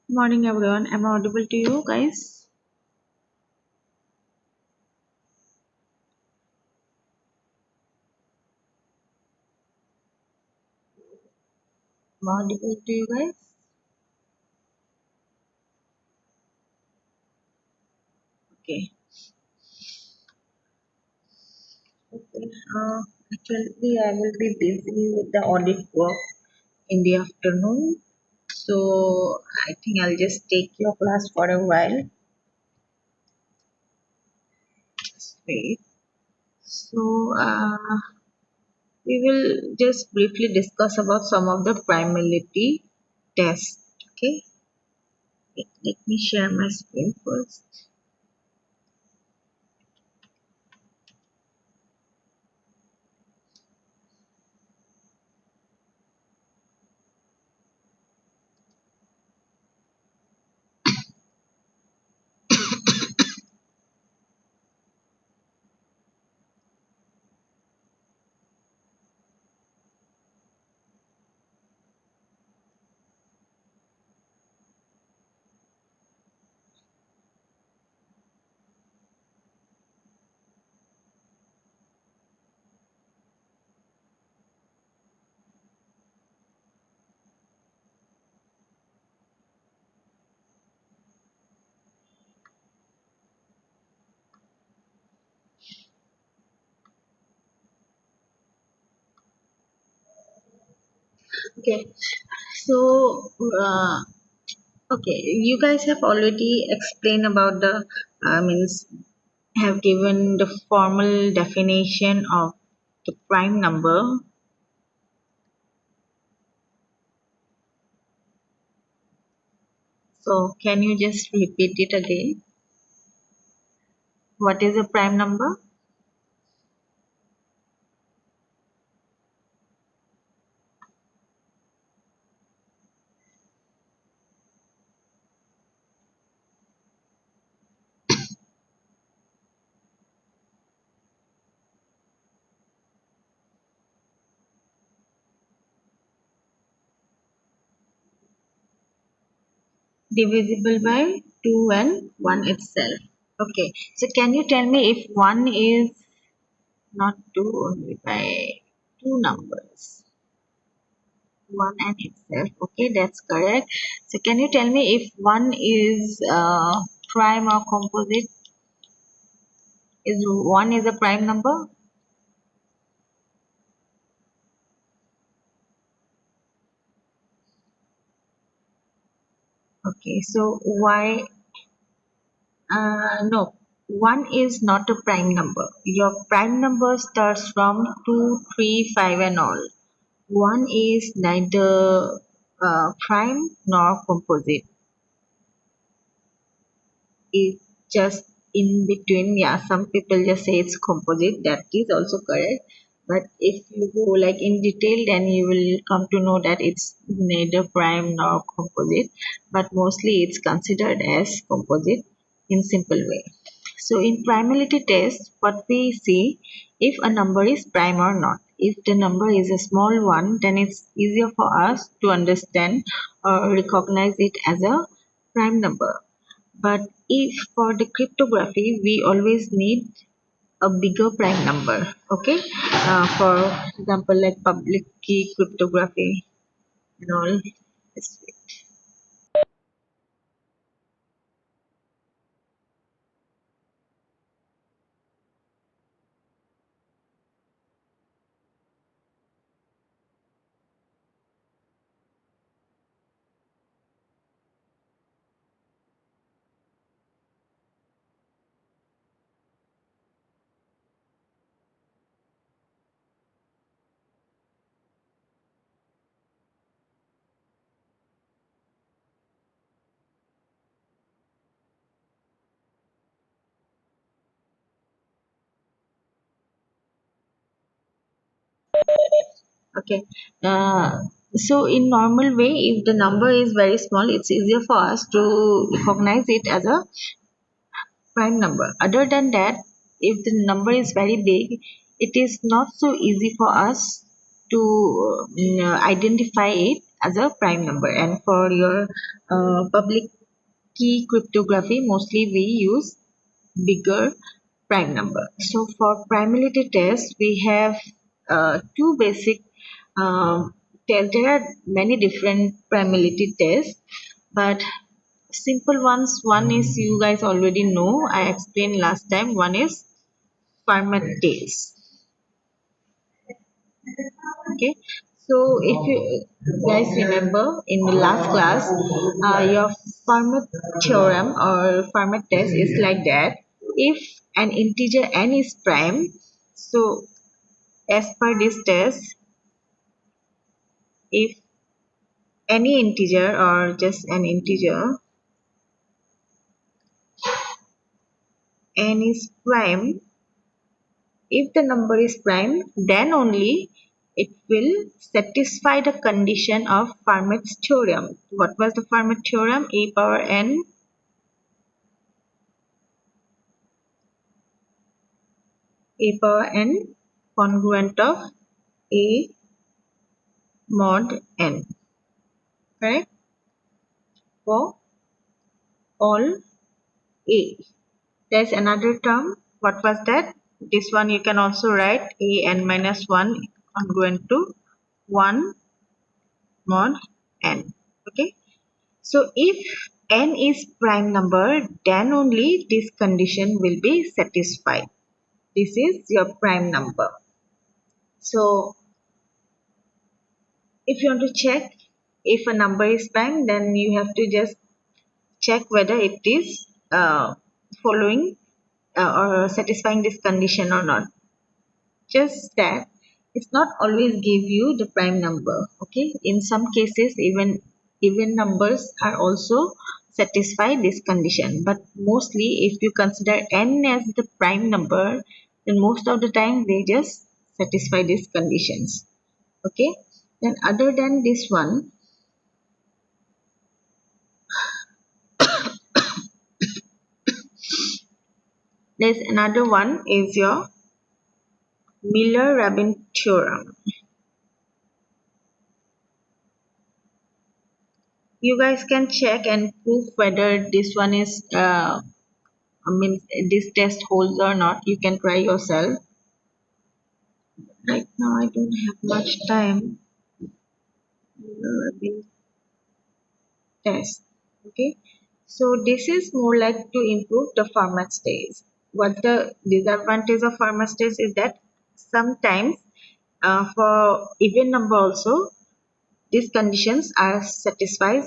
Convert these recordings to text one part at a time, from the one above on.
Morning everyone. Am I audible to you guys? Am I audible to you guys? Okay. Okay. Actually, I will be busy with the audit work in the afternoon. So I think I'll just take your class for a while. Just wait. So we will just briefly discuss about some of the primality tests. Okay. Let me share my screen first. Okay. So okay, you guys have already explained about the means have given the formal definition of the prime number. So can you just repeat it again? What is a prime number? Divisible by 2 and 1 itself. Okay, so can you tell me if 1 is not 2 only by two numbers? 1 and itself. Okay, that's correct. So can you tell me if 1 is prime or composite? Is 1 is a prime number? Okay, so why? No, 1 is not a prime number. Your prime number starts from 2, 3, 5, and all. 1 is neither prime nor composite. It's just in between. Yeah, some people just say it's composite. That is also correct. But if you go like in detail, then you will come to know that it's neither prime nor composite. But mostly it's considered as composite in simple way. So in primality test, what we see if a number is prime or not. If the number is a small one, then it's easier for us to understand or recognize it as a prime number. But if for the cryptography, we always need a bigger prime number. Okay, for example, like public key cryptography and all. Yes. Okay. So in normal way, if the number is very small, it's easier for us to recognize it as a prime number. Other than that, if the number is very big, it is not so easy for us to identify it as a prime number. And for your public key cryptography, mostly we use bigger prime number. So for primality test, we have two basic tests. There are many different primality tests, but simple ones. One is you guys already know. I explained last time. One is Fermat test. Okay. So if you guys remember in the last class, your Fermat theorem or Fermat test is like that. If an integer n is prime, so as per this test, if any integer or just an integer n is prime, if the number is prime, then only it will satisfy the condition of Fermat's theorem. What was the Fermat theorem? A power n congruent of A mod n, correct? For all A. There's another term. What was that? This one you can also write A n minus 1 congruent to 1 mod n. Okay. So if n is prime number, then only this condition will be satisfied. This is your prime number. So if you want to check if a number is prime, then you have to just check whether it is following or satisfying this condition or not. Just that it's not always give you the prime number. Okay, in some cases even numbers are also satisfy this condition, but mostly if you consider n as the prime number, then most of the time they just satisfy these conditions. Okay, then other than this one, there's another one is your Miller-Rabin theorem. You guys can check and prove whether this one is this test holds or not. You can try yourself. Right now I don't have much time. Miller-Rabin test. Okay, so this is more like to improve the Fermat test. What the disadvantage of Fermat test is that sometimes for even number also these conditions are satisfied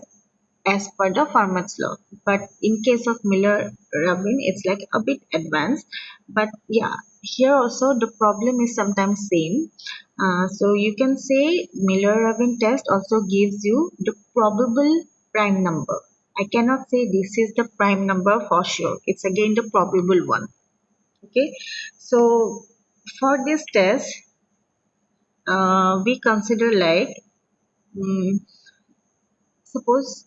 as per the Fermat's law. But in case of Miller-Rabin, it's like a bit advanced. But yeah, here also the problem is sometimes same. So you can say Miller-Rabin test also gives you the probable prime number. I cannot say this is the prime number for sure. It's again the probable one. Okay. So for this test, we consider like suppose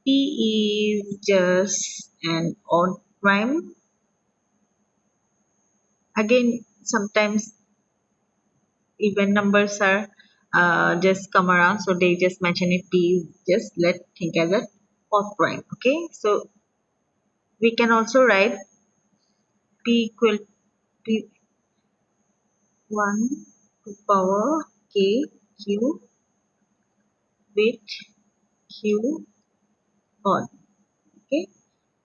P is just an odd prime. Again, sometimes even numbers are just come around, so they just mention it P is just let think as a odd prime. Okay, so we can also write P equal P 1 to power K Q with Q odd. Okay,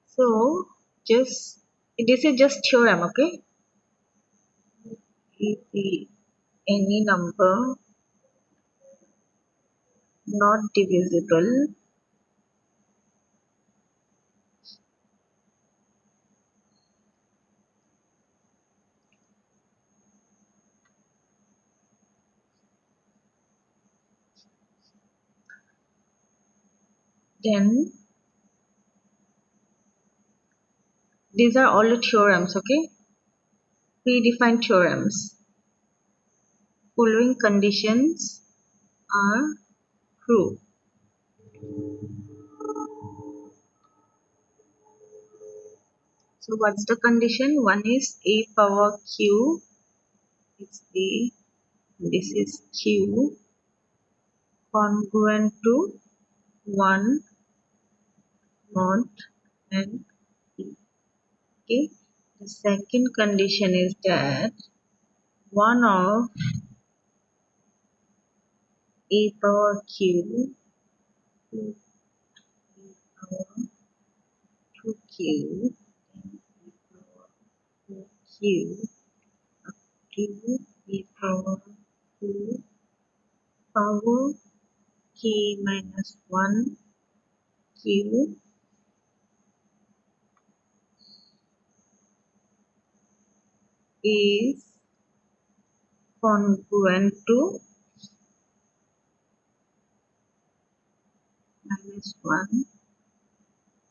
so just this is just theorem. Okay, if any number not divisible, then these are all the theorems. Okay, predefined theorems. Following conditions are true. So what's the condition? One is a power q, it's a, this is q, congruent to 1 mod and p. Okay. The second condition is that one of a power q to a power 2q and e power 4q up to e power 2 power k minus 1 q is congruent to minus 1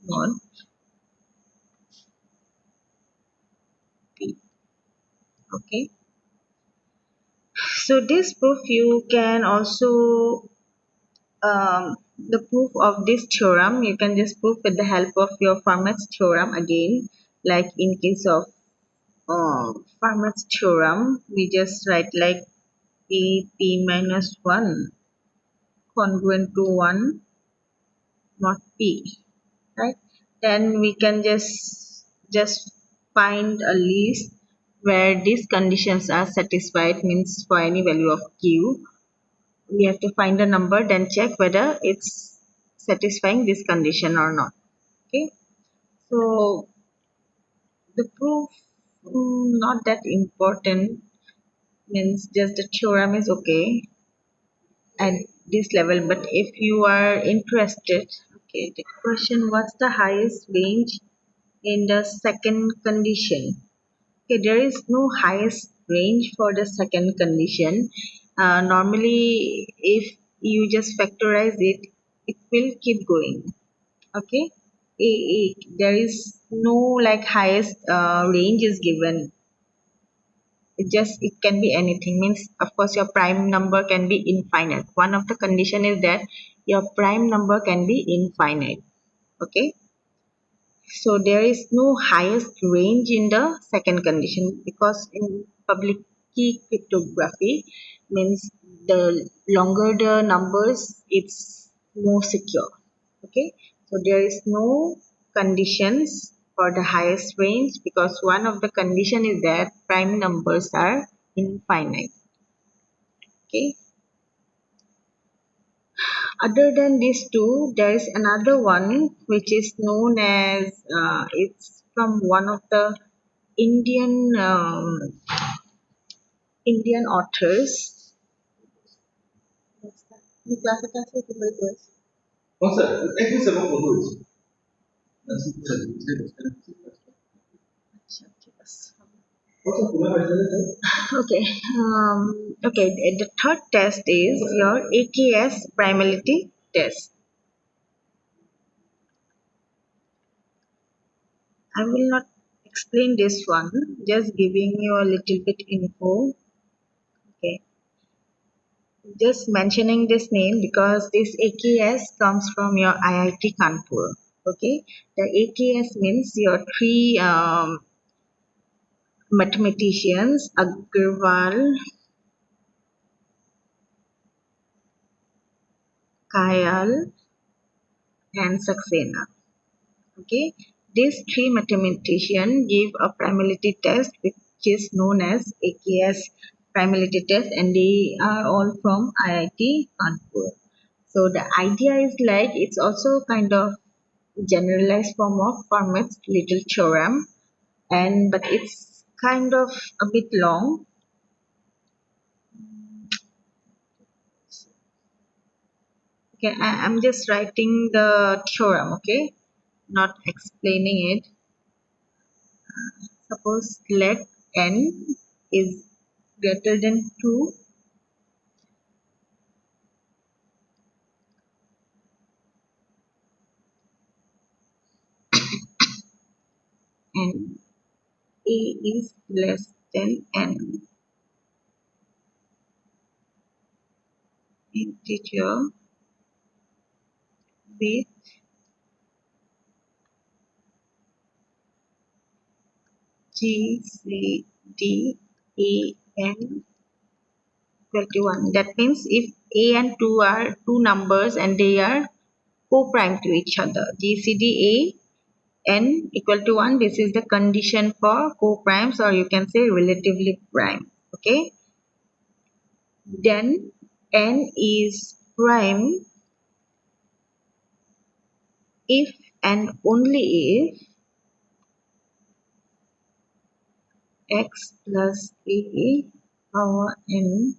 mod p. Okay. So this proof you can also the proof of this theorem you can just prove with the help of your Fermat's theorem again. Like in case of Fermat's theorem, we just write like a p minus 1 congruent to 1 not p, right? Then we can just find a list where these conditions are satisfied, means for any value of q we have to find a number, then check whether it's satisfying this condition or not. Okay, so the proof, not that important, means just the theorem is okay at this level. But if you are interested, okay, the question, what's the highest range in the second condition? Okay, there is no highest range for the second condition. Normally if you just factorize it, it will keep going. Okay, there is no like highest range is given. It can be anything, means of course your prime number can be infinite. One of the condition is that your prime number can be infinite. Okay, so there is no highest range in the second condition, because in public key cryptography means the longer the numbers it's more secure. Okay, so there is no conditions for the highest range, because one of the condition is that prime numbers are infinite. Okay, other than these two there is another one which is known as it's from one of the indian Indian authors. Ini kelas atas itu bagus. Masa, itu sama bagus. Okay. Okay. The third test is your AKS primality test. I will not explain this one. Just giving you a little bit info. Okay. Just mentioning this name because this AKS comes from your IIT Kanpur. Okay. The AKS means your three mathematicians Agarwal, Kayal, and Saxena. Okay, these three mathematicians give a primality test which is known as AKS primality test, and they are all from IIT Kanpur. So the idea is like it's also kind of generalized form of Fermat's little theorem, and but it's kind of a bit long. Okay, I'm just writing the theorem. Okay, not explaining it. Suppose let n is greater than 2 and a is less than n. Integer with g, c, d, e, n equal to 1. That means if a and 2 are two numbers and they are co-prime to each other, GCD a n equal to 1, this is the condition for co-primes, or you can say relatively prime. Okay, then n is prime if and only if x plus a power n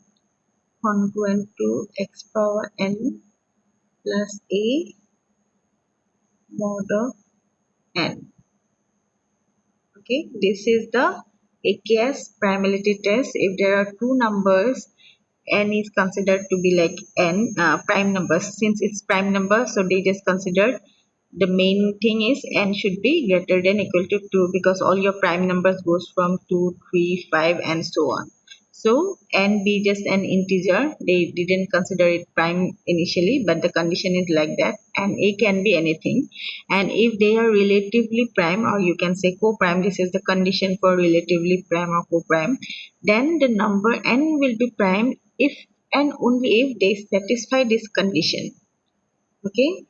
congruent to x power n plus a mod of n. Okay, this is the AKS primality test. If there are two numbers, n is considered to be like n prime numbers. Since it's prime number, so they just considered the main thing is n should be greater than equal to 2, because all your prime numbers goes from 2, 3, 5 and so on. So n be just an integer. They didn't consider it prime initially, but the condition is like that, and a can be anything. And if they are relatively prime, or you can say co-prime, this is the condition for relatively prime or co-prime, then the number n will be prime if and only if they satisfy this condition. Okay,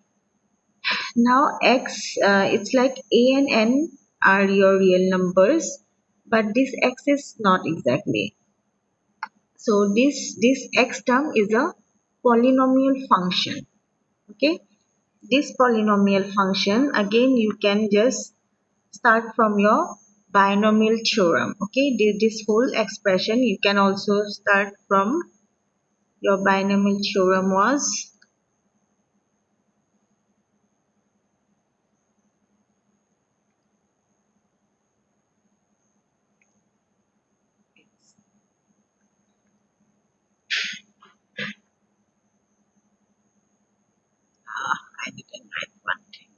now x, it's like a and n are your real numbers, but this x is not exactly. So this x term is a polynomial function. Okay, this polynomial function, again you can just start from your binomial theorem. Okay, this whole expression you can also start from your binomial theorem was I didn't write one thing.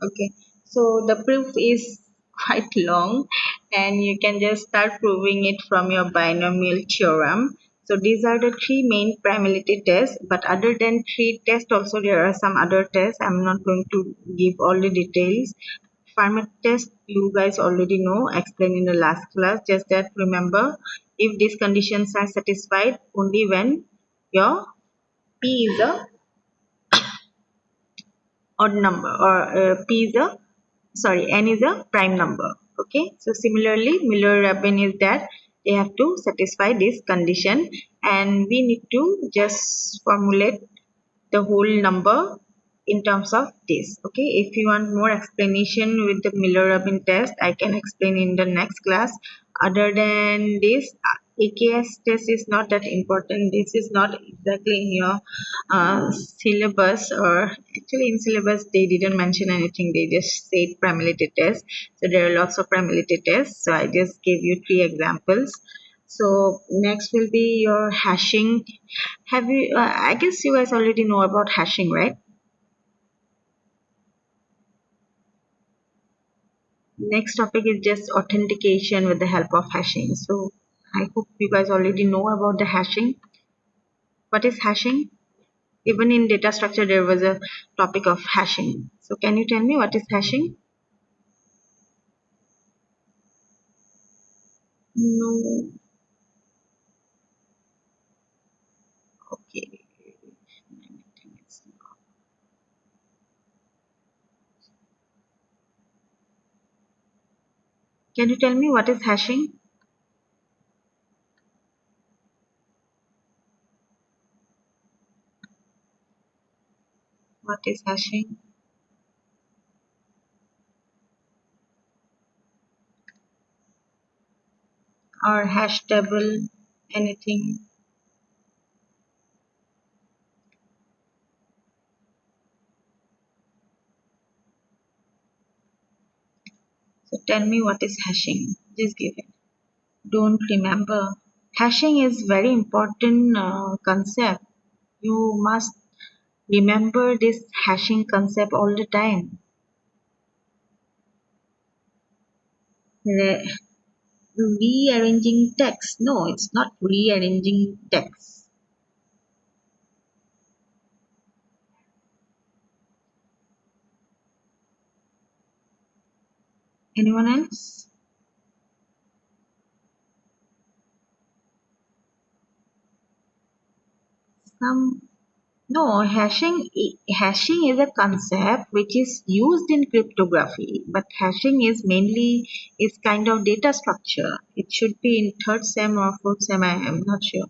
Okay, so the proof is quite long, and you can just start proving it from your binomial theorem. So these are the three main primality tests, but other than three tests also there are some other tests. I'm not going to give all the details. Fermat test you guys already know, explained in the last class. Just that remember, if these conditions are satisfied only when your p is a odd number, or p is a sorry n is a prime number. Okay, so similarly Miller-Rabin is that they have to satisfy this condition, and we need to just formulate the whole number in terms of this. Okay, if you want more explanation with the Miller-Rabin test, I can explain in the next class. Other than this, AKS test is not that important. This is not exactly in your syllabus, or actually in syllabus they didn't mention anything. They just said primality test. So there are lots of primality tests. So I just gave you three examples. So next will be your hashing. Have you? I guess you guys already know about hashing, right? Next topic is just authentication with the help of hashing. So I hope you guys already know about the hashing. What is hashing? Even in data structure, there was a topic of hashing. So can you tell me what is hashing? No. Okay. Can you tell me what is hashing? What is hashing? Or hash table? Anything? So tell me what is hashing. Just give it. Don't remember. Hashing is very important concept. You must remember this hashing concept all the time. Re- Rearranging text. No, it's not rearranging text. Anyone else? Some No, hashing is a concept which is used in cryptography, but hashing is mainly is kind of data structure. It should be in third sem or fourth sem. I am not sure.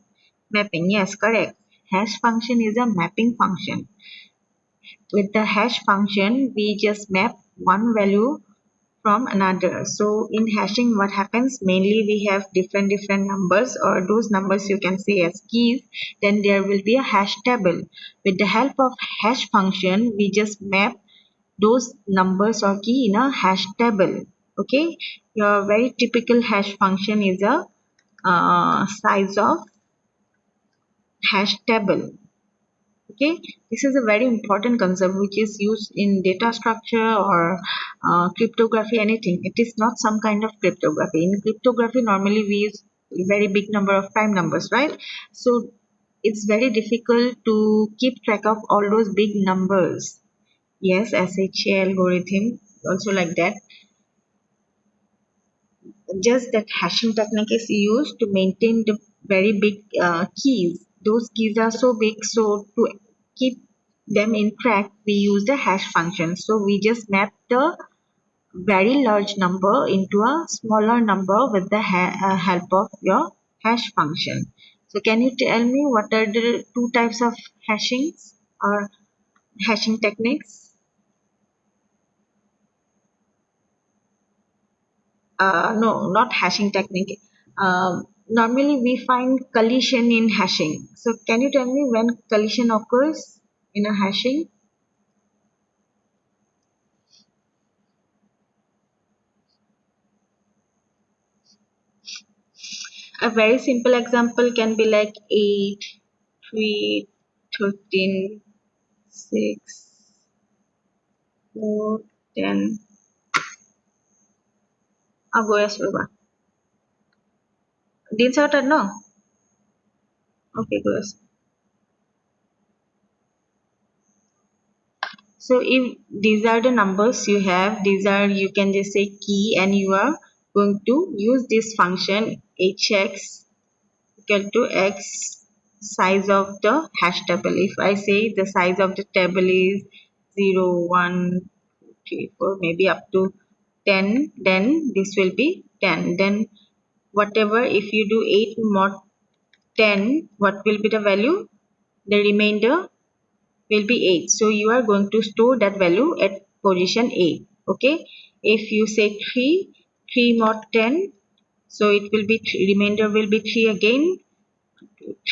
Mapping, yes, correct. Hash function is a mapping function. With the hash function, we just map one value from another. So in hashing, what happens? Mainly we have different numbers, or those numbers you can say as keys. Then there will be a hash table. With the help of hash function, we just map those numbers or key in a hash table. Okay, your very typical hash function is a size of hash table. Okay, this is a very important concept which is used in data structure or cryptography, anything. It is not some kind of cryptography. In cryptography, normally we use very big number of prime numbers, right? So it's very difficult to keep track of all those big numbers. Yes, SHA algorithm also like that. Just that hashing technique is used to maintain the very big keys. Those keys are so big, so to keep them in track, we use the hash function. So we just map the very large number into a smaller number with the help of your hash function. So can you tell me what are the two types of hashings or hashing techniques? No, not hashing technique. Normally, we find collision in hashing. So, can you tell me when collision occurs in a hashing? A very simple example can be like 8, 3, 13, 6, 4, 10. Go yes, Ruba. Din sorted, no? Okay, go yes. So if these are the numbers you have, these are, you can just say key, and you are going to use this function hx equal to x size of the hash table. If I say the size of the table is 0, 1, 2, 3, 4, maybe up to 10, then this will be 10. Then whatever, if you do 8 mod 10, what will be the value? The remainder will be 8. So you are going to store that value at position 8. Okay. If you say 3, 3 mod 10, so it will be 3, remainder will be 3 again.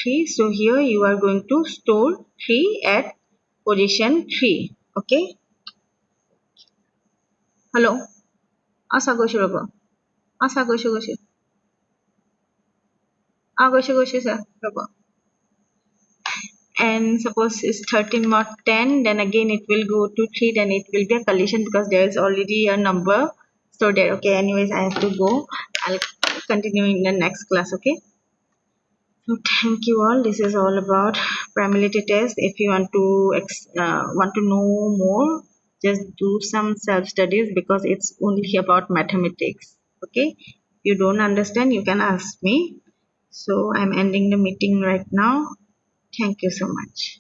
3. So here you are going to store 3 at position 3. Okay. Hello. Asa go shiro. Asa go shiro. Go shiro sir. And suppose it's 13 mod 10, then again it will go to 3, then it will be a collision because there is already a number. So there, okay, anyways, I have to go. I'll continue in the next class. Okay, so thank you all. This is all about Primality Test. If you want to know more, just do some self studies because it's only about mathematics. Okay, if you don't understand, you can ask me. So I'm ending the meeting right now. Thank you so much.